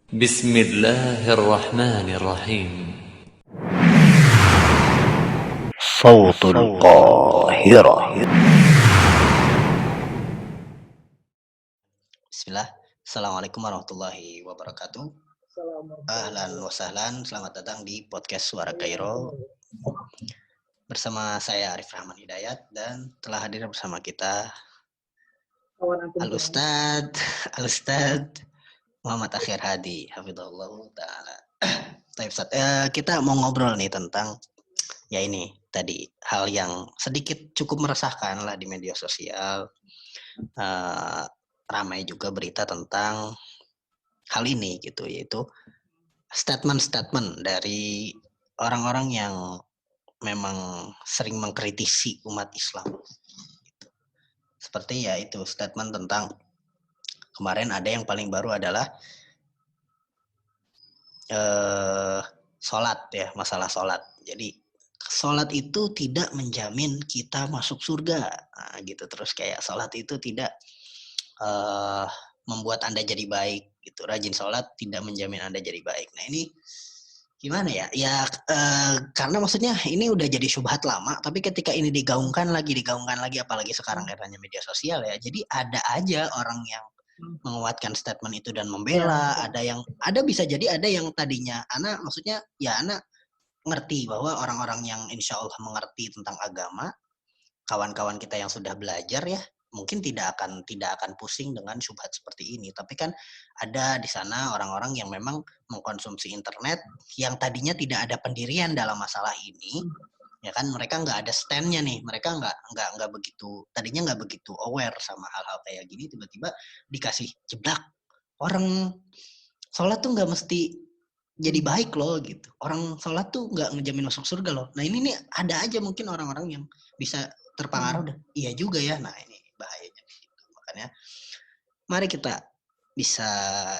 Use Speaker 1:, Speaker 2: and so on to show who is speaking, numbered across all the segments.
Speaker 1: بسم الله الرحمن الرحيم.
Speaker 2: صوت القاهرة.
Speaker 3: Bismillah. Assalamualaikum warahmatullahi wabarakatuh. Ahlan wa sahlan, selamat datang di podcast Suara Kairo. Bersama saya Arif Rahman Hidayat dan telah hadir bersama kita Al-Ustad Muhammad Akhir Hadi, hafizahullah ta'ala. Kita mau ngobrol nih tentang ya ini tadi hal yang sedikit cukup meresahkan lah di media sosial. Ramai juga berita tentang hal ini gitu, yaitu statement-statement dari orang-orang yang memang sering mengkritisi umat Islam. Seperti ya itu statement tentang kemarin ada yang paling baru adalah sholat ya, masalah sholat. Jadi sholat itu tidak menjamin kita masuk surga, nah, gitu. Terus kayak sholat itu tidak membuat Anda jadi baik gitu. Rajin sholat tidak menjamin Anda jadi baik. Nah ini gimana ya? Ya karena maksudnya ini udah jadi syubhat lama, tapi ketika ini digaungkan lagi, apalagi sekarang eranya media sosial ya. Jadi ada aja orang yang menguatkan statement itu dan membela. Ada bisa jadi ada yang tadinya Ana maksudnya ya Ana ngerti bahwa orang-orang yang insya Allah mengerti tentang agama, kawan-kawan kita yang sudah belajar ya, mungkin tidak akan pusing dengan syubhat seperti ini. Tapi kan ada di sana orang-orang yang memang mengkonsumsi internet yang tadinya tidak ada pendirian dalam masalah ini, ya kan, mereka nggak ada stand-nya nih, mereka nggak begitu, tadinya nggak begitu aware sama hal-hal kayak gini, tiba-tiba dikasih jeblak, orang sholat tuh nggak mesti jadi baik loh gitu, orang sholat tuh nggak ngejamin masuk surga loh. Nah ini nih ada aja mungkin orang-orang yang bisa terpengaruh, iya juga ya, nah ini bahayanya gitu. Makanya mari kita bisa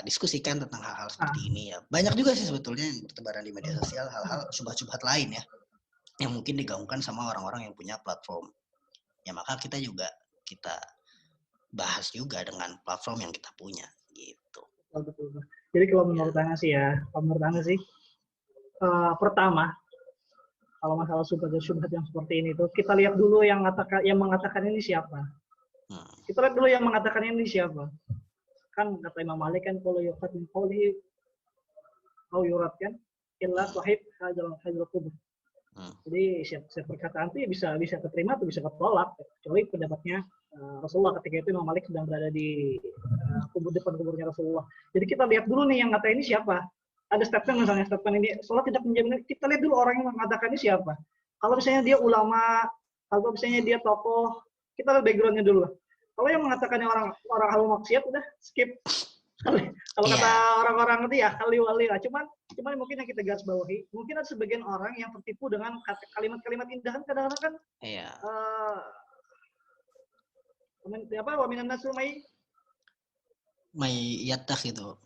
Speaker 3: diskusikan tentang hal-hal seperti ini ya. Banyak juga sih sebetulnya yang bertebaran di media sosial, hal-hal syubhat-syubhat lain ya, yang mungkin digaungkan sama orang-orang yang punya platform. Ya maka kita bahas juga dengan platform yang kita punya gitu.
Speaker 4: Betul. Jadi kalau menurut Anda sih pertama, kalau masalah syubhat yang seperti ini tuh kita lihat dulu yang mengatakan ini siapa. Kita lihat dulu yang mengatakan ini siapa. Kan kata Imam Malik kan kalau yuqat min qawlihi au yurat kan illa sahib hadzal qubur. Jadi setiap perkataan itu bisa diterima atau bisa ketolak, kecuali pendapatnya Rasulullah ketika itu Imam Malik sedang berada di depan kuburnya Rasulullah. Jadi kita lihat dulu nih yang kata ini siapa. Ada statement misalnya, statement ini sholat tidak menjamin, kita lihat dulu orang yang mengatakan ini siapa. Kalau misalnya dia ulama, kalau misalnya dia tokoh, kita lihat backgroundnya dulu. Kalau yang mengatakannya orang ahli maksiat udah skip. Kalau kata orang-orang itu ya kali-wali lah. Cuman mungkin yang kita garis bawahi, mungkin ada sebagian orang yang tertipu dengan kalimat-kalimat indah. Kadang-kadang kan wa minan nas
Speaker 3: may yattah itu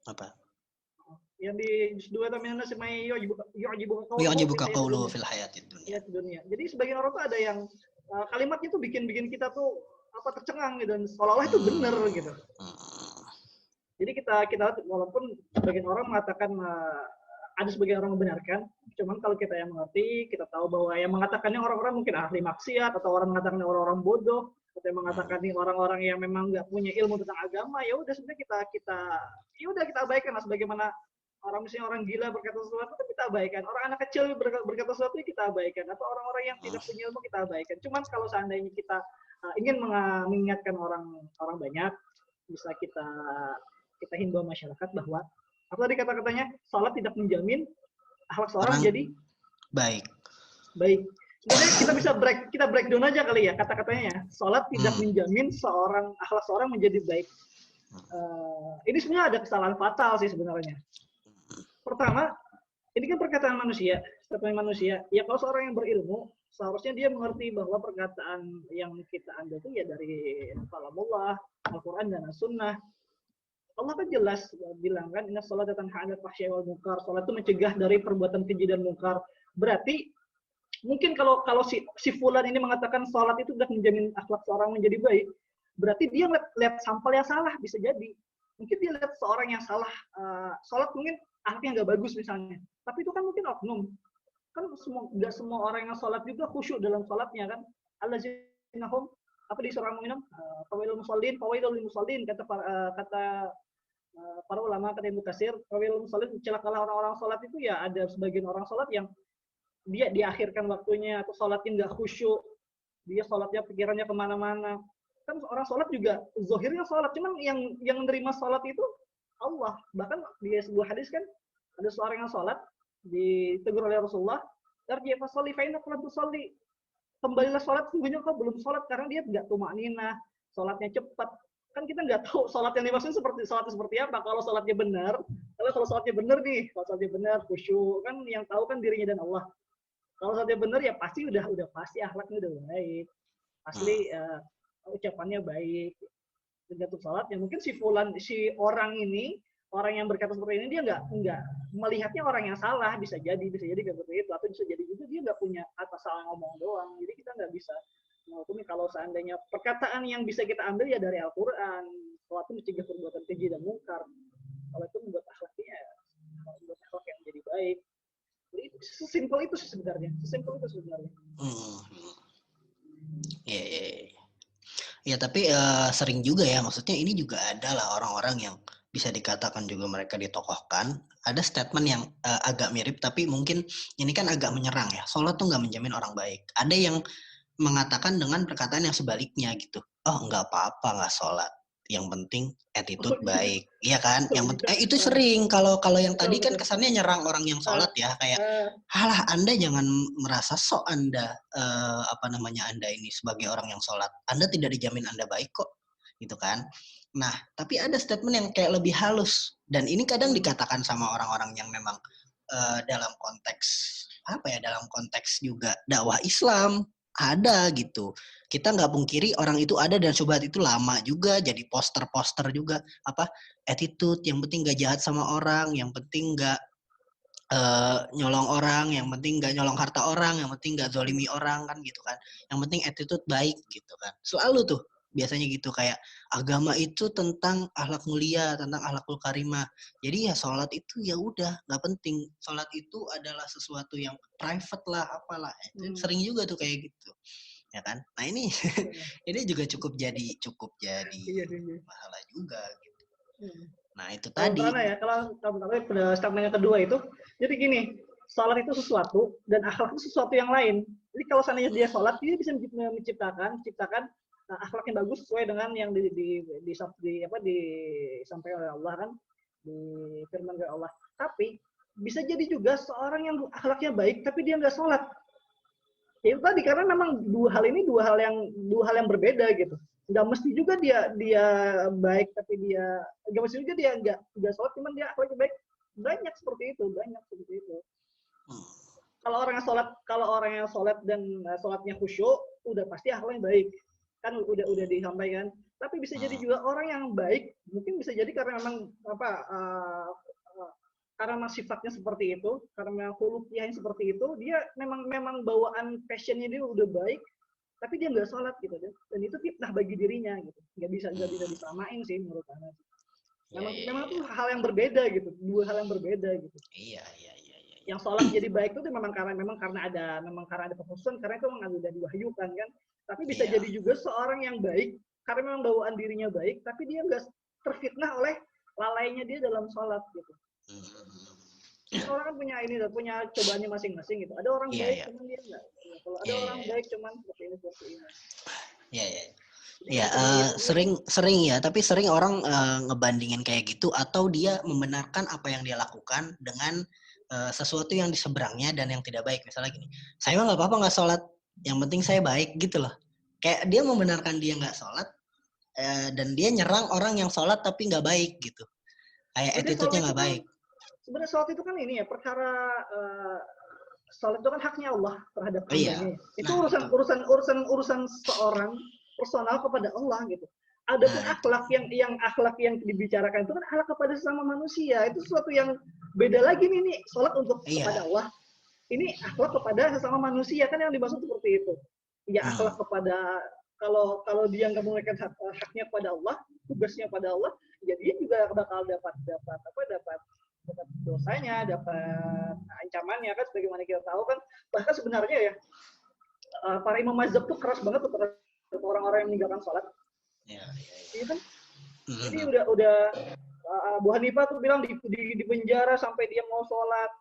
Speaker 3: apa?
Speaker 4: Yang di juz 2 itu minan nas may
Speaker 3: yu'jibuka qawluhu fil hayatid dunya.
Speaker 4: Jadi sebagian orang tuh ada yang kalimatnya tuh bikin kita tuh tercengang gitu, dan seolah-olah itu benar gitu. Jadi kita walaupun sebagian orang mengatakan ada sebagian orang membenarkan, cuman kalau kita yang mengerti, kita tahu bahwa yang mengatakannya orang-orang mungkin ahli maksiat, atau orang mengatakannya orang-orang bodoh, atau yang mengatakan ini orang-orang yang memang nggak punya ilmu tentang agama, ya udah sebenarnya kita abaikan lah. Sebagaimana misalnya orang gila berkata sesuatu itu kita abaikan, orang anak kecil berkata sesuatu kita abaikan, atau orang-orang yang tidak punya ilmu kita abaikan. Cuman kalau seandainya kita ingin mengingatkan orang banyak, bisa kita himbau masyarakat bahwa apa tadi kata-katanya, salat tidak menjamin akhlak seorang jadi baik. Sebenarnya kita breakdown aja kali ya kata-katanya. Salat tidak menjamin akhlak seorang menjadi baik. Ini sebenarnya ada kesalahan fatal sih sebenarnya. Pertama, ini kan perkataan manusia, statement manusia. Ya kalau seorang yang berilmu, seharusnya dia mengerti bahwa perkataan yang kita ambil itu ya dari kalamullah, Al-Quran dan As-Sunnah. Allah kan jelas bilang kan, inna sholata tanha 'anil fahsya'i wal munkar. Salat itu mencegah dari perbuatan keji dan munkar. Berarti mungkin kalau si fulan ini mengatakan salat itu sudah menjamin akhlak seorang menjadi baik, berarti dia lihat sampel yang salah, bisa jadi. Mungkin dia lihat seorang yang salah sholat, mungkin akhlaknya nggak bagus misalnya, tapi itu kan mungkin oknum. Kan nggak semua orang yang sholat juga khusyuk dalam sholatnya kan. Allazina hum, apa di surah Al-Mu'minun, fawailul musallin, fawailul musallin, kata para ulama, kata Ibnu Katsir, fawailul musallin, celakalah orang-orang sholat itu ya ada sebagian orang sholat yang dia diakhirkan waktunya atau sholatnya nggak khusyuk, dia sholatnya pikirannya kemana-mana. Kan orang sholat juga zohirnya sholat, cuman yang menerima sholat itu Allah. Bahkan di sebuah hadis kan ada seorang yang sholat ditegur oleh Rasulullah, "Irji' fa sholli fa innaka lam tusalli." Kembalilah sholat, sungguhnya kau belum sholat karena dia nggak tumakninah, sholatnya cepat. Kan kita nggak tahu sholat yang dimaksud seperti apa. Kalau sholatnya benar, kalau sholatnya benar nih, kalau sholatnya benar, khusyuk, kan yang tahu kan dirinya dan Allah. Kalau sholatnya benar ya pasti udah pasti akhlaknya udah baik, pasti ucapannya baik. Tergantung sholat yang mungkin si orang yang berkata seperti ini dia nggak melihatnya orang yang salah, bisa jadi seperti itu, atau bisa jadi juga dia nggak punya atas salah ngomong doang. Jadi kita nggak bisa menghukumi. Kalau seandainya perkataan yang bisa kita ambil ya dari Al-Quran, sholat itu mencegah perbuatan keji dan mungkar. Kalau itu membuat akhlaknya, membuat akhlak yang jadi baik. Jadi sesimpel itu sebenarnya.
Speaker 3: Ya, tapi sering juga ya, maksudnya ini juga ada lah orang-orang yang bisa dikatakan juga mereka ditokohkan. Ada statement yang agak mirip, tapi mungkin ini kan agak menyerang ya. Sholat tuh nggak menjamin orang baik. Ada yang mengatakan dengan perkataan yang sebaliknya gitu. Oh, nggak apa-apa nggak sholat. Yang penting attitude baik. Iya kan? Itu sering. Kalau yang tadi kan kesannya nyerang orang yang sholat ya. Kayak, halah Anda jangan merasa sok Anda, Anda ini sebagai orang yang sholat. Anda tidak dijamin Anda baik kok. Gitu kan? Nah, tapi ada statement yang kayak lebih halus. Dan ini kadang dikatakan sama orang-orang yang memang dalam konteks juga dakwah Islam. Ada gitu. Kita nggak pungkiri orang itu ada, dan syubhat itu lama juga jadi poster-poster juga, attitude, yang penting nggak jahat sama orang, yang penting nggak nyolong orang, yang penting nggak nyolong harta orang, yang penting nggak zolimi orang kan gitu kan, yang penting attitude baik gitu kan. Selalu tuh biasanya gitu, kayak agama itu tentang akhlak mulia, tentang akhlakul karimah. Jadi ya sholat itu ya udah nggak penting. Sholat itu adalah sesuatu yang private lah, apalah. Sering juga tuh kayak gitu, ya kan? Nah ini ini juga cukup jadi masalah juga gitu. Nah itu tadi.
Speaker 4: Kalau statement yang kedua itu, jadi gini, sholat itu sesuatu dan akhlak itu sesuatu yang lain. Jadi kalau seandainya dia sholat, dia bisa menciptakan akhlak yang bagus sesuai dengan yang disampaikan oleh Allah kan, di firman oleh Allah. Tapi bisa jadi juga seorang yang akhlaknya baik tapi dia nggak sholat. Ya itu tadi, karena memang dua hal yang berbeda gitu. Nggak mesti juga dia baik tapi dia nggak mesti juga dia nggak sholat, cuman dia akhlaknya baik. Banyak seperti itu. Kalau orang yang sholat dan sholatnya khusyuk, udah pasti akhlaknya baik. Kan udah disampaikan. Tapi bisa jadi juga orang yang baik, mungkin bisa jadi karena memang karena sifatnya seperti itu, karena khuluqiyahnya seperti itu, dia memang bawaan passionnya dia udah baik, tapi dia nggak sholat gitu, dan itu fitnah bagi dirinya gitu. Nggak bisa disamain sih menurut saya. Memang itu hal yang berbeda gitu, dua hal yang berbeda gitu.
Speaker 3: Iya.
Speaker 4: Yang sholat jadi baik itu memang karena ada kekhususan, karena itu memang udah diwahyukan kan. Tapi bisa jadi juga seorang yang baik karena memang bawaan dirinya baik, tapi dia nggak terfitnah oleh lalainya dia dalam sholat gitu. Orang kan punya cobaannya masing-masing gitu. Ada orang baik cuman dia nggak. Kalau ada orang baik cuman seperti ini.
Speaker 3: Iya, sering ya, tapi sering orang ngebandingin kayak gitu, atau dia membenarkan apa yang dia lakukan dengan sesuatu yang di seberangnya dan yang tidak baik. Misalnya gini, saya mah nggak apa-apa nggak sholat, yang penting saya baik gitu loh. Kayak dia membenarkan dia nggak sholat, dan dia nyerang orang yang sholat tapi nggak baik gitu. Kayak attitude-nya nggak baik.
Speaker 4: Sebenarnya sholat itu kan ini ya, perkara sholat itu kan haknya Allah terhadap hambanya. Itu urusan seorang personal kepada Allah gitu. Ada pun akhlak yang dibicarakan itu kan akhlak kepada sesama manusia. Itu sesuatu yang beda lagi nih sholat untuk kepada Allah. Ini akhlak kepada sesama manusia kan yang dimaksud seperti itu. Ya akhlak kepada, kalau dia nggak menunaikan haknya kepada Allah, tugasnya pada Allah, ya dia juga bakal dapat dosanya, dapat ancamannya kan, sebagaimana kita tahu kan. Bahkan sebenarnya ya para imam mazhab tuh keras banget tuh terhadap orang-orang yang meninggalkan sholat. Iya kan? Jadi udah Abu Hanifah tuh bilang di penjara sampai dia mau sholat.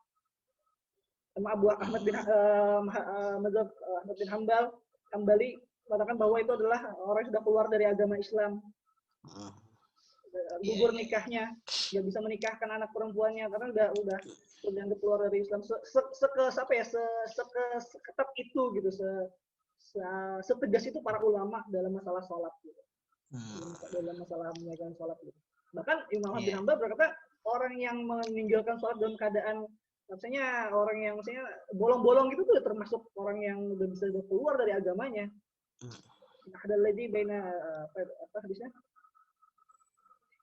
Speaker 4: Sama Abu Ahmad bin mazhab Ahmad bin Hambali mengatakan bahwa itu adalah orang yang sudah keluar dari agama Islam. Gugur nikahnya, nggak bisa menikahkan anak perempuannya karena udah dianggap keluar dari Islam. Seketat itu gitu, setegas itu para ulama dalam masalah sholat gitu. Dalam masalah meninggalkan sholat gitu. Bahkan Imam Ahmad bin Hanbal berkata orang yang meninggalkan sholat dalam keadaan maksudnya orang yang maksudnya bolong-bolong gitu tuh termasuk orang yang udah bisa keluar dari agamanya. Ada lagi apa hadisnya?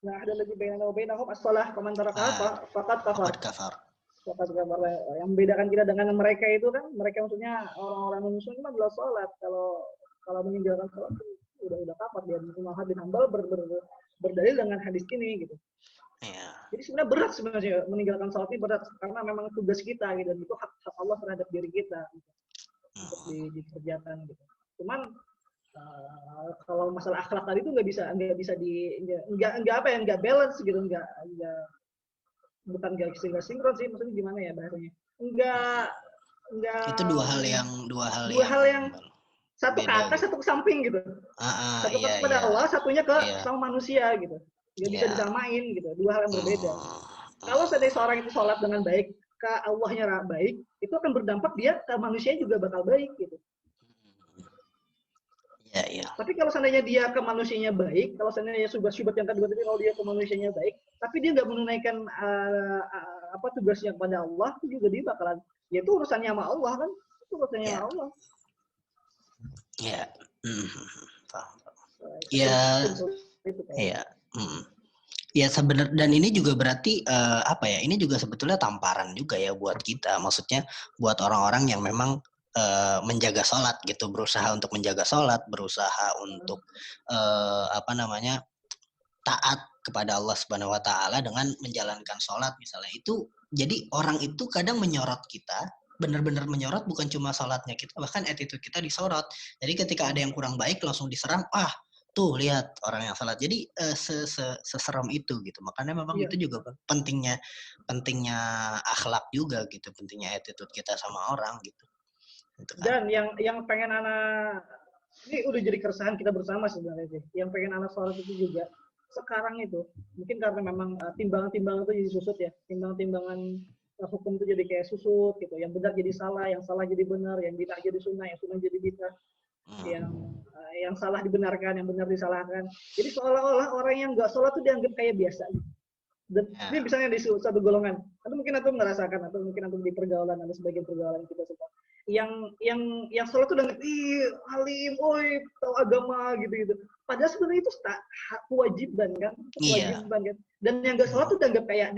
Speaker 4: Nah, ada lagi bainahum as-shalah, komentar apa? Fakat kafar. Yang membedakan kita dengan mereka itu kan, mereka maksudnya orang-orang muslim itu adalah sholat. Kalau meninggalkan sholat udah kafir dia. Imam Ahmad bin Hanbal berdalil dengan hadis ini gitu. Jadi sebenarnya berat sebenarnya meninggalkan sholat ini berat karena memang tugas kita gitu, dan itu hak Allah terhadap diri kita gitu, untuk dikerjakan gitu. Cuman kalau masalah akhlak tadi itu nggak balance gitu, bukan nggak sinkron sih, maksudnya gimana ya bahasanya, nggak
Speaker 3: itu dua hal yang
Speaker 4: satu ke atas satu ke samping gitu, satu kepada Allah, satunya ke sama manusia gitu, nggak bisa disamain gitu, dua hal yang berbeda. Kalau seorang itu sholat dengan baik ke Allahnya baik, itu akan berdampak dia ke manusia juga bakal baik gitu. Tapi kalau seandainya dia ke manusianya baik, kalau seandainya syubhat yang kedua tadi, kalau dia ke manusianya baik, tapi dia nggak menunaikan tugasnya kepada Allah, itu juga dia bakalan, ya itu urusannya sama Allah kan, itu urusannya sama Allah.
Speaker 3: Ya sebenarnya, dan ini juga berarti ini juga sebetulnya tamparan juga ya buat kita, maksudnya buat orang-orang yang memang menjaga sholat gitu, berusaha untuk menjaga sholat, berusaha untuk taat kepada Allah Subhanahu Wa Taala dengan menjalankan sholat misalnya. Itu jadi orang itu kadang menyorot kita, benar-benar menyorot, bukan cuma sholatnya kita, bahkan attitude kita disorot. Jadi ketika ada yang kurang baik langsung diserang, tuh lihat orang yang sholat. Jadi seserem itu gitu. Makanya memang itu juga pentingnya akhlak juga gitu, pentingnya attitude kita sama orang gitu.
Speaker 4: Dan yang pengen anak, ini udah jadi keresahan kita bersama sebenarnya sih. Yang pengen anak sholat itu juga sekarang itu mungkin karena memang timbangan-timbangan itu jadi susut ya, timbangan hukum itu jadi kayak susut gitu. Yang benar jadi salah, yang salah jadi benar, yang bid'ah jadi sunnah, yang sunnah jadi bid'ah, yang salah dibenarkan, yang benar disalahkan. Jadi seolah-olah orang yang nggak sholat itu dianggap kayak biasa. Dan ini misalnya di satu golongan, atau mungkin antum merasakan, atau mungkin antum di pergaulan, ada sebagian pergaulan kita suka. Yang sholat tuh udah alim, tahu agama gitu. Padahal sebenarnya itu kewajiban kan, kewajiban kan. Dan yang nggak sholat tuh dianggap kayak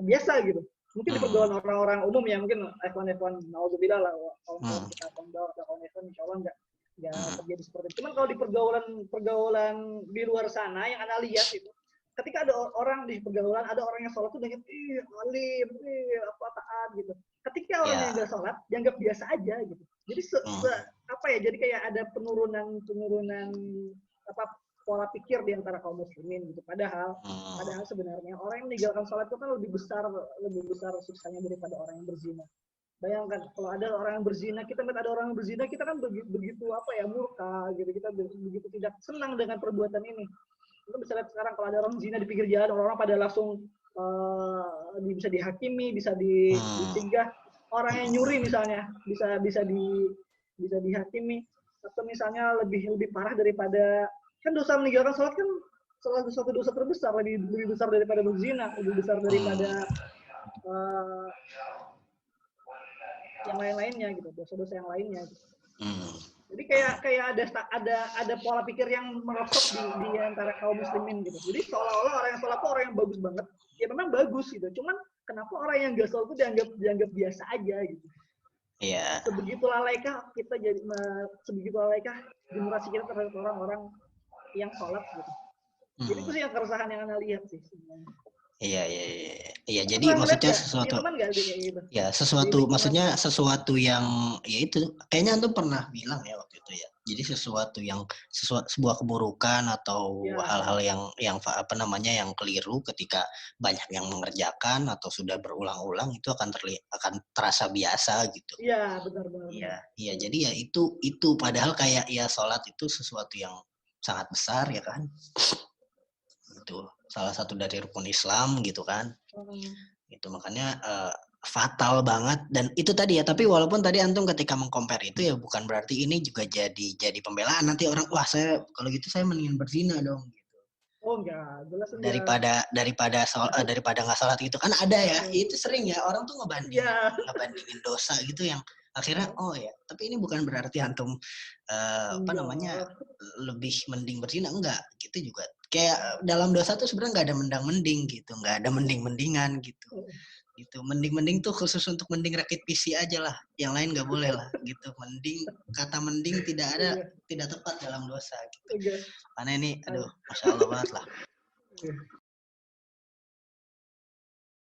Speaker 4: biasa gitu. Mungkin di pergaulan orang-orang umum ya, mungkin ikhwan naudzubillah lah, kalau kita pondok atau kawan ikhwan insyaallah nggak terjadi seperti itu. Cuman kalau di pergaulan di luar sana yang ana lihat itu, ketika ada orang di pergaulan, ada orang yang sholat tuh dengan alim, taat gitu. Ketika orang yang nggak sholat dianggap biasa aja gitu. Jadi jadi kayak ada penurunan pola pikir di antara kaum muslimin gitu. Padahal sebenarnya orang yang meninggalkan sholat itu kan lebih besar siksanya daripada orang yang berzina. Bayangkan kalau ada orang yang berzina, kita melihat ada orang yang berzina, kita kan begitu murka gitu, kita begitu tidak senang dengan perbuatan ini. Kita bisa lihat sekarang kalau ada orang zina di pinggir jalan, orang-orang pada langsung bisa dihakimi, bisa dicegah. Orang yang nyuri misalnya bisa dihakimi, atau misalnya lebih parah daripada, kan dosa meninggalkan sholat kan salah satu dosa terbesar, lebih besar daripada berzina, lebih besar daripada yang lain-lainnya gitu, dosa-dosa yang lainnya gitu. Jadi kayak ada pola pikir yang merosot di antara kaum muslimin gitu. Jadi seolah-olah orang yang sholat itu orang yang bagus banget. Ya memang bagus gitu. Cuman kenapa orang yang nggak sholat itu dianggap biasa aja gitu.
Speaker 3: Iya.
Speaker 4: Sebegitu lalaikah generasi kita terhadap orang-orang yang sholat gitu. Jadi itu sih yang keresahan yang Anda lihat sih sebenarnya.
Speaker 3: Iya. Jadi
Speaker 4: Pernah ngeliat
Speaker 3: maksudnya
Speaker 4: nggak?
Speaker 3: sesuatu.
Speaker 4: Punya teman nggak sih kayak gitu?
Speaker 3: Ya,
Speaker 4: Di
Speaker 3: sesuatu,
Speaker 4: lingkungan.
Speaker 3: maksudnya sesuatu yang, ya itu, kayaknya antum pernah bilang ya waktu itu ya. Jadi sesuatu yang, sebuah keburukan atau
Speaker 4: Ya.
Speaker 3: hal-hal yang apa namanya, yang keliru ketika banyak yang mengerjakan atau sudah berulang-ulang itu akan terasa biasa gitu.
Speaker 4: Iya, benar.
Speaker 3: Iya, jadi ya itu padahal kayak ya sholat itu sesuatu yang sangat besar ya kan. Itu salah satu dari rukun Islam gitu kan. Itu makanya fatal banget, dan itu tadi ya, tapi walaupun tadi antum ketika mengcompare itu ya bukan berarti ini juga jadi pembelaan nanti orang, wah saya kalau gitu saya mendingan berzina dong gitu.
Speaker 4: Oh enggak, jelas enggak.
Speaker 3: Daripada nggak sholat gitu kan, ada ya, itu sering ya orang tuh ngebandingin dosa gitu yang akhirnya oh ya, tapi ini bukan berarti antum apa namanya lebih mending berzina, enggak gitu juga. Kayak dalam dosa tuh sebenarnya nggak ada mendang-mending gitu, nggak ada mending-mendingan gitu. Mending tuh khusus untuk mending rakit PC aja lah, yang lain nggak boleh lah gitu. Kata mending tidak tepat dalam dosa gitu. Karena ini aduh, masya Allah banget lah.